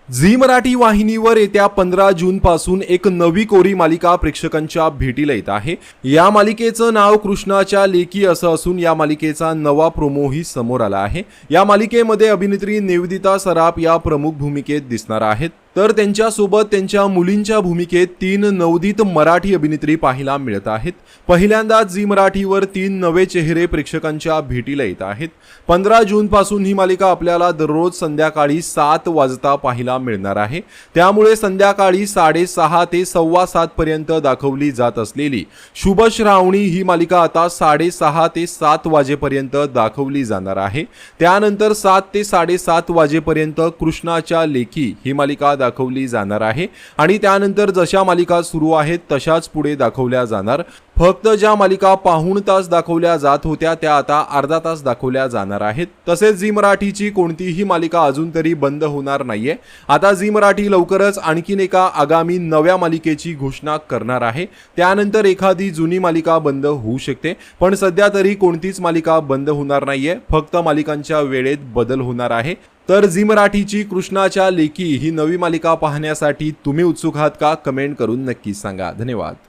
Zee Marathi वाहिनीवर येत्या 15 जून पासून एक नवी कोरी मालिका प्रेक्षकांच्या भेटीला येत आहे। या मालिकेचं नाव कृष्णाच्या लेकी असं असून या मालिकेचा नवा प्रोमोही समोर आला आहे। या मालिकेमध्ये अभिनेत्री निवेदिता सराफ या प्रमुख भूमिकेत दिसणार आहेत, तर त्यांच्यासोबत त्यांच्या मुलींच्या भूमिकेत 3 नवोदित मराठी अभिनेत्री पाहायला मिळत आहेत। पहिल्यांदाच झी मराठीवर 3 नवे चेहरे प्रेक्षकांच्या भेटीला येत आहेत। 15 जून पासून ही मालिका आपल्याला दररोज संध्याकाळी 7 वाजता पाहायला मिळणार आहे। त्यामुळे संध्याकाळी 6:30 ते 7:15 पर्यंत दाखवली जात असलेली शुभ श्रावणी ही मालिका आता 6:30 ते 7 वाजेपर्यंत दाखवली जाणार आहे। त्यानंतर 7 ते 7:30 वाजेपर्यंत कृष्णाच्या लेकी ही मालिका दाखवली जाणार आहे आणि त्यानंतर जशा मालिका सुरू आहेत तशाच पुढे दाखवल्या जाणार। फक्त ज्या मालिका पाऊण तास दाखवल्या जात होत्या त्या आता अर्धा तास दाखवल्या जाणार आहेत। तसेच झी मराठीची कोणतीही मालिका अजून तरी बंद होणार नाहीये। आता झी मराठी लवकरच आणखीन एका आगामी नव्या मालिकेची घोषणा करणार आहे। त्यानंतर एखादी जुनी मालिका बंद होऊ शकते, पण सध्या तरी कोणतीच मालिका बंद होणार नाहीये, फक्त मालिकांच्या वेळेत बदल होणार आहे। तर झी मराठीची कृष्णाच्या लेकी ही नवी मालिका पाहण्यासाठी तुम्ही उत्सुक आहात का? कमेंट करून नक्की सांगा। धन्यवाद।